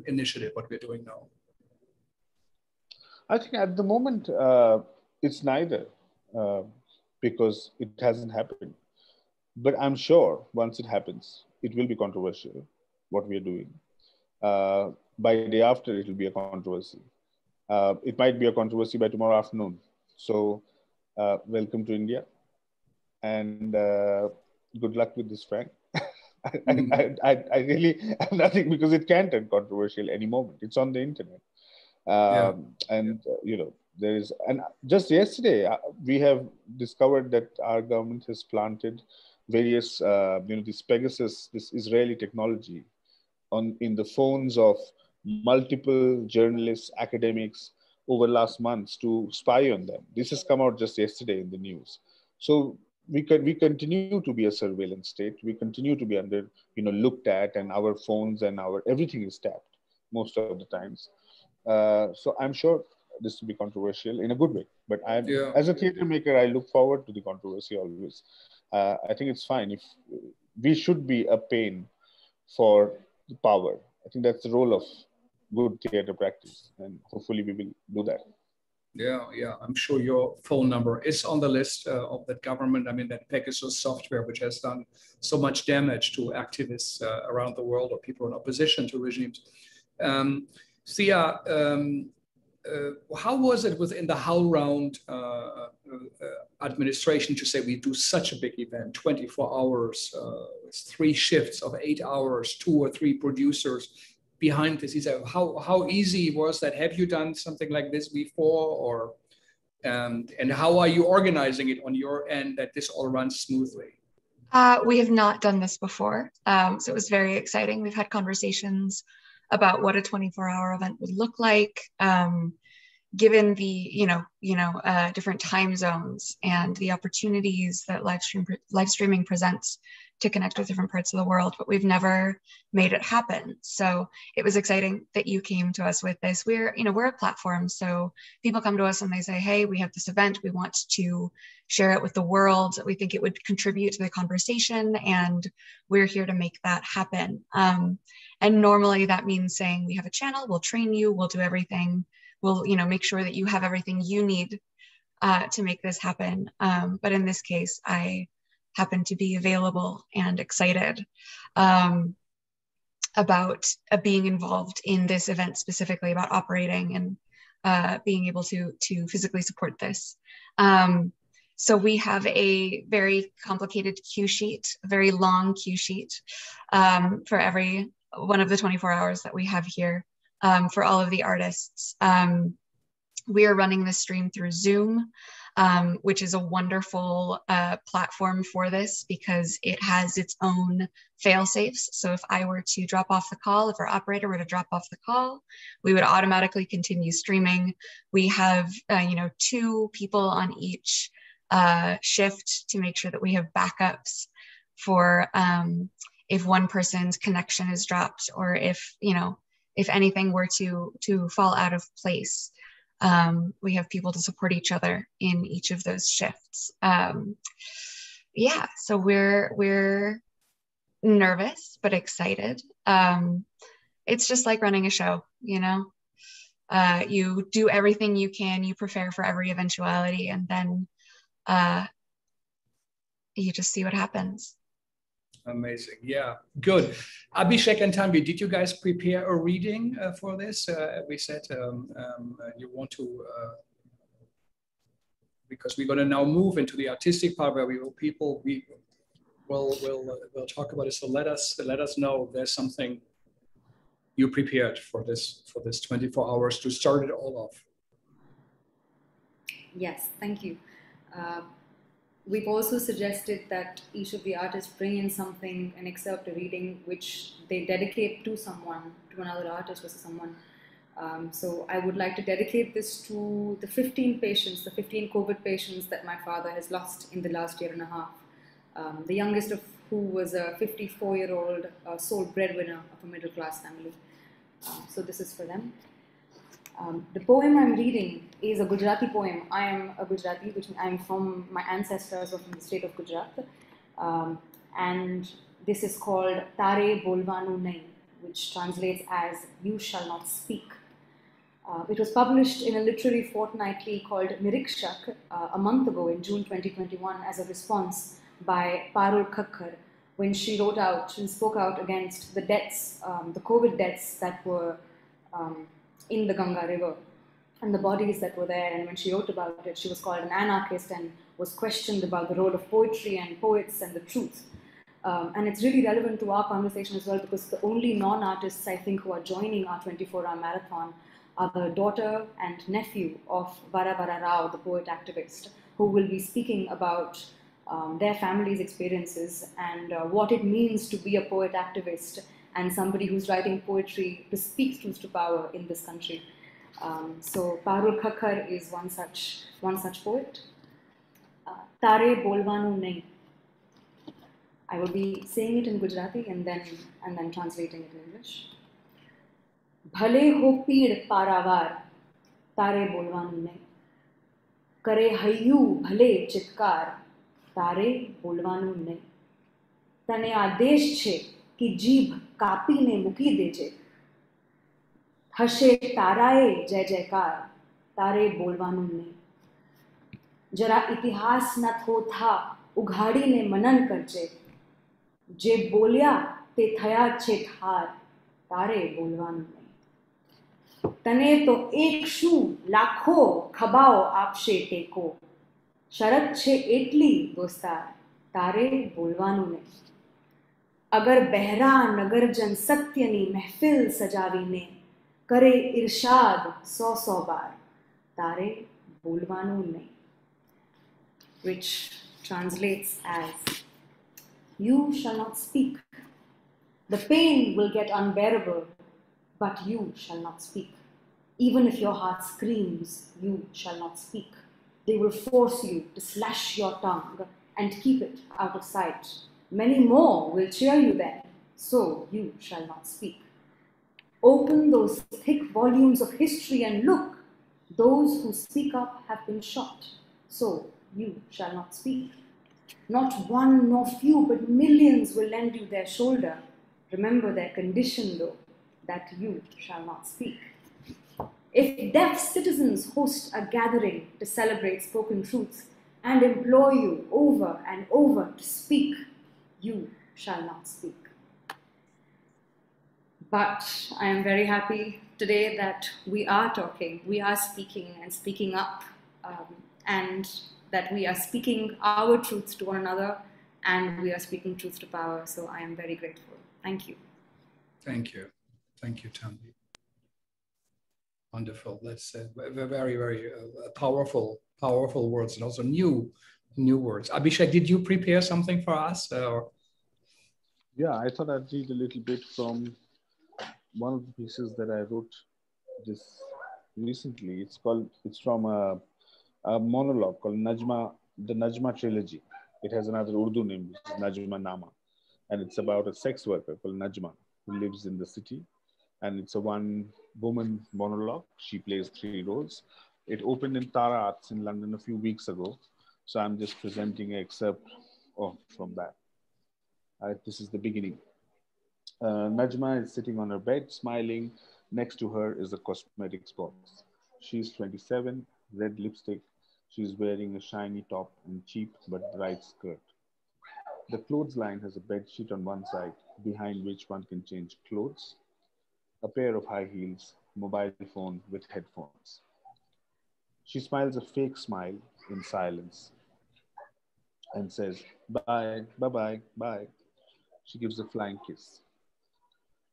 Speaker 1: initiative, what we're doing now?
Speaker 2: I think at the moment, it's neither, because it hasn't happened. But I'm sure once it happens, it will be controversial, what we are doing. By the day after, it will be a controversy. It might be a controversy by tomorrow afternoon. So welcome to India, and good luck with this, Frank. I really have nothing, because it can turn controversial any moment. It's on the internet. There is, and just yesterday, we have discovered that our government has planted various, this Pegasus, this Israeli technology in the phones of multiple journalists, academics over last months to spy on them. This has come out just yesterday in the news. So we continue to be a surveillance state. We continue to be under, looked at, and our phones and everything is tapped most of the times. So I'm sure this will be controversial in a good way. But as a theater maker, I look forward to the controversy always. I think it's fine. If we should be a pain for the power. I think that's the role of good theater practice, and hopefully we will do that.
Speaker 1: Yeah. I'm sure your phone number is on the list of that government. I mean, that Pegasus software, which has done so much damage to activists around the world, or people in opposition to regimes. Thea, how was it within the HowlRound administration to say we do such a big event, 24 hours, 3 shifts of 8 hours, 2 or 3 producers behind this? He said, how easy was that? Have you done something like this before, or and how are you organizing it on your end that this all runs smoothly?
Speaker 4: We have not done this before, so it was very exciting. We've had conversations about what a 24-hour event would look like. given the different time zones and the opportunities that live streaming presents to connect with different parts of the world, but we've never made it happen. So it was exciting that you came to us with this. We're a platform, so people come to us and they say, hey, we have this event, we want to share it with the world, we think it would contribute to the conversation, and we're here to make that happen. And normally that means saying, we have a channel, we'll train you, we'll do everything, we'll make sure that you have everything you need to make this happen. But in this case, I happen to be available and excited about being involved in this event, specifically about operating and being able to physically support this. So we have a very complicated cue sheet, a very long cue sheet for every one of the 24 hours that we have here for all of the artists. We are running this stream through Zoom, which is a wonderful platform for this because it has its own fail-safes. So if I were to drop off the call, if our operator were to drop off the call, we would automatically continue streaming. We have 2 people on each shift to make sure that we have backups for if one person's connection is dropped, or if anything were to fall out of place. We have people to support each other in each of those shifts. Yeah, so we're nervous but excited. It's just like running a show, you do everything you can, you prepare for every eventuality, and then you just see what happens.
Speaker 1: Amazing. Yeah, good. Abhishek and Tanvi, did you guys prepare a reading for this? We said you want to, because we're going to now move into the artistic part where we'll talk about it. So let us know if there's something you prepared for this 24 hours to start it all off.
Speaker 3: Yes, thank you. We've also suggested that each of the artists bring in something, an excerpt, a reading, which they dedicate to someone, to another artist or someone. So I would like to dedicate this to the 15 patients, the 15 COVID patients that my father has lost in the last year and a half. The youngest of who was a 54-year-old sole breadwinner of a middle-class family. So this is for them. The poem I'm reading is a Gujarati poem. I am a Gujarati, which I'm from, my ancestors were from the state of Gujarat. And this is called Tare Bolvanu Nahi, which translates as You Shall Not Speak. It was published in a literary fortnightly called Nirikshak a month ago in June 2021 as a response by Parul Khakkar when she spoke out against the deaths, the COVID deaths that were in the Ganga River and the bodies that were there. And when she wrote about it, she was called an anarchist and was questioned about the role of poetry and poets and the truth. And it's really relevant to our conversation as well, because the only non-artists I think who are joining our 24-hour marathon are the daughter and nephew of Vara Vara Rao, the poet activist, who will be speaking about their family's experiences and what it means to be a poet activist and somebody who's writing poetry to speak truth to power in this country. So Parul Khakkar is one such poet. Tare Bolvanu Nahi. I will be saying it in Gujarati and then translating it in English. Bhale ho peed paravar, tare bolvanu nahi. Kare hayu bhale chitkar, tare bolvanu nahi. Tane આદેશ છે કે જીભ કાપીને મૂકી દેજે. હશે તારાએ જય જયકાર, તારે બોલવાનું નહીં. જરા ઇતિહાસના થોથા ઉઘાડીને મનન કરજે. જે બોલ્યા તે થયા છે ઠાર, તારે બોલવાનું નહીં. તને તો એક શું લાખો ખબાઓ આપશે ટેકો. શરત છે એટલી દોસ્તાર, તારે બોલવાનું નહીં. અગર બહેરા નગરજન સત્યની મહેફિલ સજાવીને કરે ઇરશાદ 100 બાર, તારે બોલવાનું નહીં. Which translates as, you shall not speak. The pain will get unbearable, but you shall not speak. Even if your heart screams, you shall not speak. They will force you to slash your tongue and keep it out of sight. Many more will cheer you then, so you shall not speak. Open those thick volumes of history and look. Those who speak up have been shot, so you shall not speak. Not one nor few, but millions will lend you their shoulder. Remember their condition, though, that you shall not speak. If deaf citizens host a gathering to celebrate spoken truths and implore you over and over to speak, you shall not speak. But I am very happy today that we are talking, we are speaking and speaking up, and that we are speaking our truths to one another, and we are speaking truth to power. So I am very grateful. Thank you.
Speaker 1: Thank you. Thank you, Tanvi. Wonderful. That's very, very powerful words, and also new words. Abhishek, did you prepare something for us?
Speaker 2: Yeah, I thought I'd read a little bit from one of the pieces that I wrote this recently. It's from a monologue called Najma, the Najma trilogy. It has another Urdu name, which is Najma Nama, and it's about a sex worker called Najma who lives in the city. And it's a one-woman monologue. She plays 3 roles. It opened in Tara Arts in London a few weeks ago. So I'm just presenting an excerpt from that. This is the beginning. Najma is sitting on her bed, smiling. Next to her is a cosmetics box. She's 27, red lipstick. She's wearing a shiny top and cheap but bright skirt. The clothesline has a bed sheet on one side, behind which one can change clothes, a pair of high heels, mobile phone with headphones. She smiles a fake smile in silence and says, bye, bye-bye, bye. She gives a flying kiss.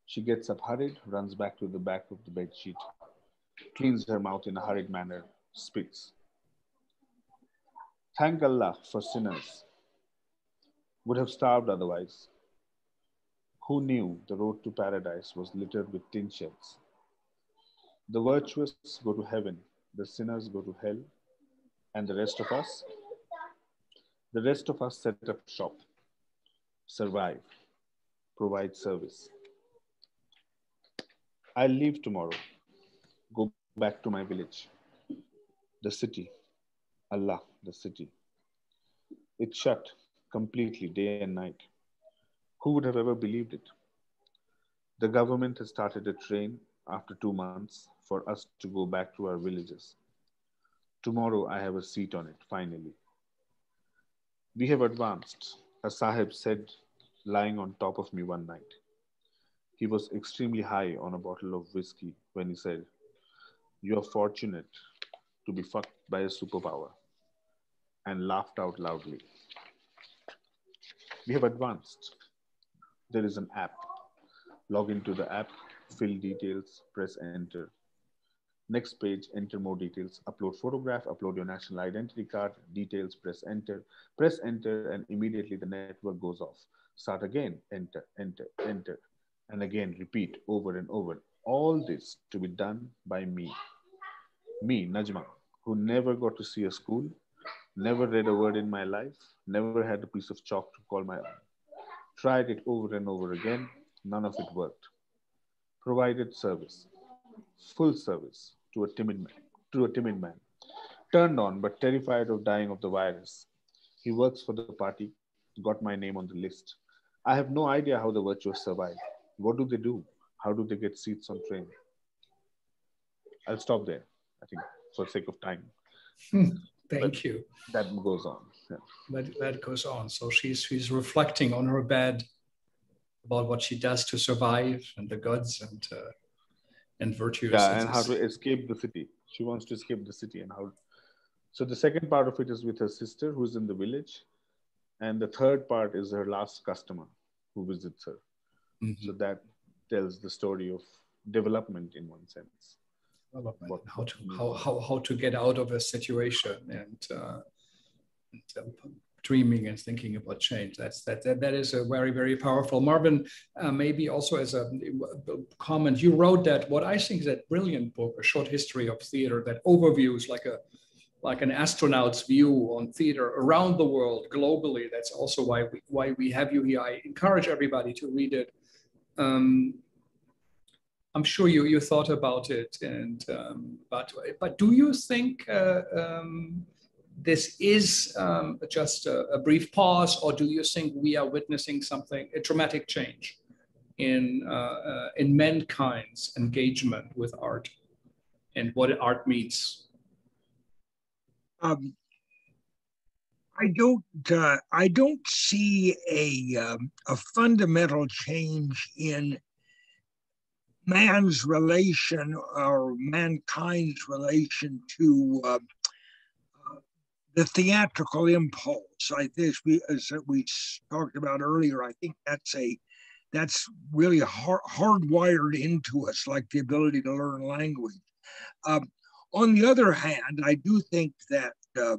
Speaker 2: She gets up hurried, runs back to the back of the bed sheet, cleans her mouth in a hurried manner, spits. Thank Allah for sinners. Would have starved otherwise. Who knew the road to paradise was littered with tin shells? The virtuous go to heaven, the sinners go to hell, and the rest of us set up shop, survive, provide service. I'll leave tomorrow, go back to my village, the city, Allah, the city. It's shut completely day and night. Who would have ever believed it? The government has started a train after 2 months for us to go back to our villages. Tomorrow I have a seat on it, finally. We have advanced, a sahib said, lying on top of me one night. He was extremely high on a bottle of whiskey when he said, "You are fortunate to be fucked by a superpower," and laughed out loudly. We have advanced. There is an app. Log into the app, fill details, press enter. Next page, enter more details, upload photograph, upload your national identity card, details, press enter, and immediately the network goes off. Start again, enter, enter, enter, and again repeat over and over. All this to be done by me, Najma, who never got to see a school, never read a word in my life, never had a piece of chalk to call my own. Tried it over and over again, none of it worked. Provided service, full service to a timid man. Turned on but terrified of dying of the virus. He works for the party, got my name on the list. I have no idea how the virtuous survive. What do they do? How do they get seats on train? I'll stop there, I think, for sake of time.
Speaker 1: Thank you.
Speaker 2: That goes on. Yeah.
Speaker 1: That goes on. So she's reflecting on her bed about what she does to survive and the goods and virtues.
Speaker 2: Yeah, and how to escape the city. She wants to escape the city and how. So the second part of it is with her sister who's in the village. And the third part is her last customer who visits her. Mm-hmm. So that tells the story of development in one sense.
Speaker 1: Development, how to get out of a situation and dreaming and thinking about change. That is a very, very powerful. Marvin, maybe also as a comment, you wrote that what I think is a brilliant book, A Short History of Theater, that overviews like an astronaut's view on theater around the world globally. That's also why we have you here. I encourage everybody to read it. I'm sure you thought about it, and but do you think this is just a brief pause, or do you think we are witnessing a dramatic change in mankind's engagement with art and what art means?
Speaker 5: I don't see a fundamental change in man's relation or mankind's relation to the theatrical impulse. I think, as we talked about earlier, I think that's really hardwired into us, like the ability to learn language. On the other hand, I do think that the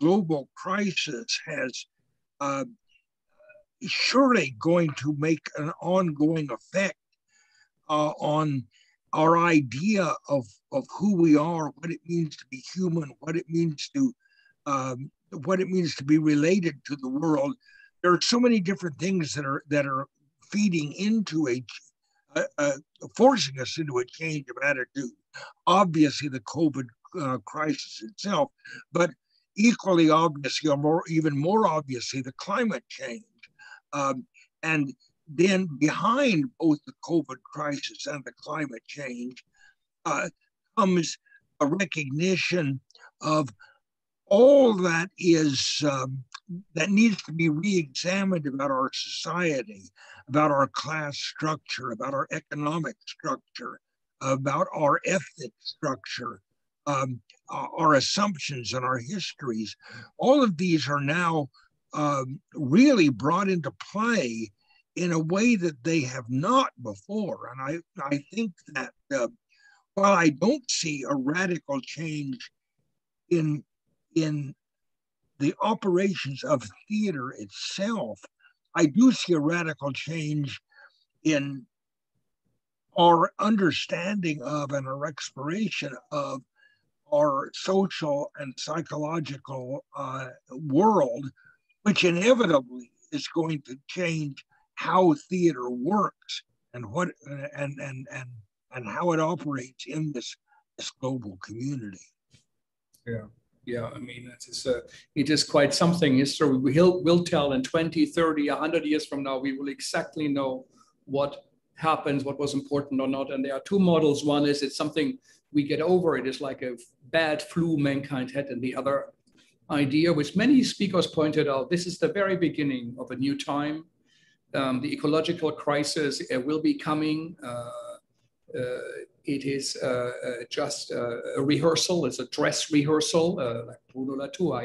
Speaker 5: global crisis has surely going to make an ongoing effect on our idea of who we are, what it means to be human, what it means to be related to the world. There are so many different things that are feeding into forcing us into a change of attitude. Obviously, the COVID crisis itself, but equally obviously, or even more obviously, the climate change. And then behind both the COVID crisis and the climate change comes a recognition of all that that needs to be re-examined about our society, about our class structure, about our economic structure, about our ethnic structure, our assumptions and our histories. All of these are now really brought into play in a way that they have not before. And I think that while I don't see a radical change in the operations of theater itself, I do see a radical change in our understanding of and our exploration of our social and psychological world, which inevitably is going to change how theater works and how it operates in this global community.
Speaker 1: Yeah. I mean, it is quite something. History will tell in 20, 30, 100 years from now, we will exactly know what happens, what was important or not. And there are two models. One is it's something we get over. It is like a bad flu mankind had, and the other idea, which many speakers pointed out, this is the very beginning of a new time. The ecological crisis will be coming. It is just a rehearsal. It's a dress rehearsal, like Bruno Latour,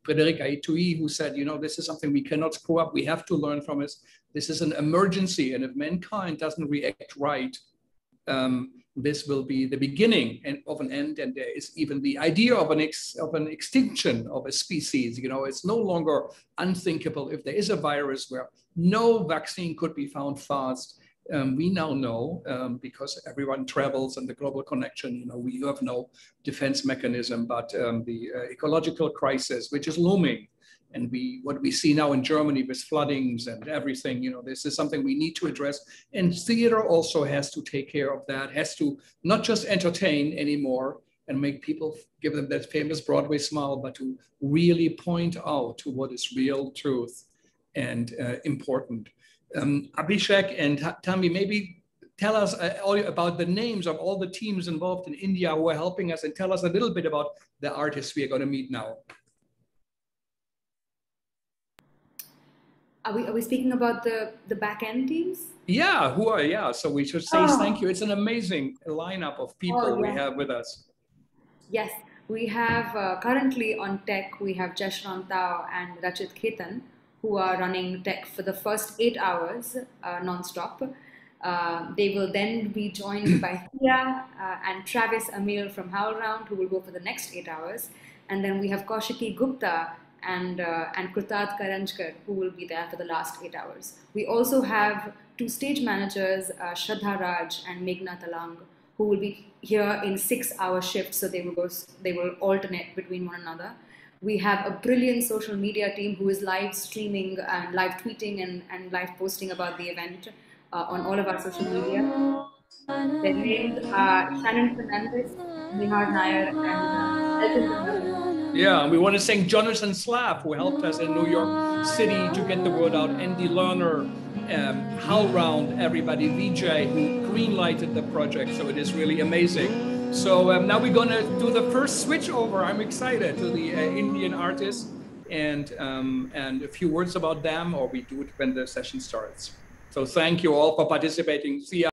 Speaker 1: Frédéric Aitouy, who said, this is something we cannot screw up. We have to learn from it. This is an emergency. And if mankind doesn't react right, this will be the beginning of an end. And there is even the idea of an extinction of a species. It's no longer unthinkable. If there is a virus where no vaccine could be found fast, we now know, because everyone travels and the global connection, we have no defense mechanism, but the ecological crisis, which is looming, and what we see now in Germany with floodings and everything, this is something we need to address. And theater also has to take care of that, has to not just entertain anymore and make people, give them that famous Broadway smile, but to really point out to what is real truth and important. Abhishek and Tanvi, maybe tell us about the names of all the teams involved in India who are helping us, and tell us a little bit about the artists we are going to meet now.
Speaker 3: Are we speaking about the back end teams?
Speaker 1: Yeah, so we should say thank you. It's an amazing lineup of people we have with us.
Speaker 3: Yes, we have currently on tech, we have Jeshran Tao and Rachit Khetan, who are running tech for the first 8 hours non-stop. They will then be joined by Thea and Travis Emil from HowlRound, who will go for the next 8 hours. And then we have Kaushiki Gupta and Kritat Karanchkar, who will be there for the last 8 hours. We also have 2 stage managers, Shraddha Raj and Meghna Talang, who will be here in 6-hour shifts, so they will alternate between one another. We have a brilliant social media team who is live streaming and live tweeting and live posting about the event on all of our social media. Their names are Shannon Fernandez, Nihar Nair, and Elton.
Speaker 1: Yeah, we want to thank Jonathan Slav, who helped us in New York City to get the word out, Andy Lerner, HowlRound, everybody, VJ, who greenlighted the project. So it is really amazing. So now we're going to do the first switch over. I'm excited, to the Indian artists, and a few words about them, or we do it when the session starts. So thank you all for participating. See ya.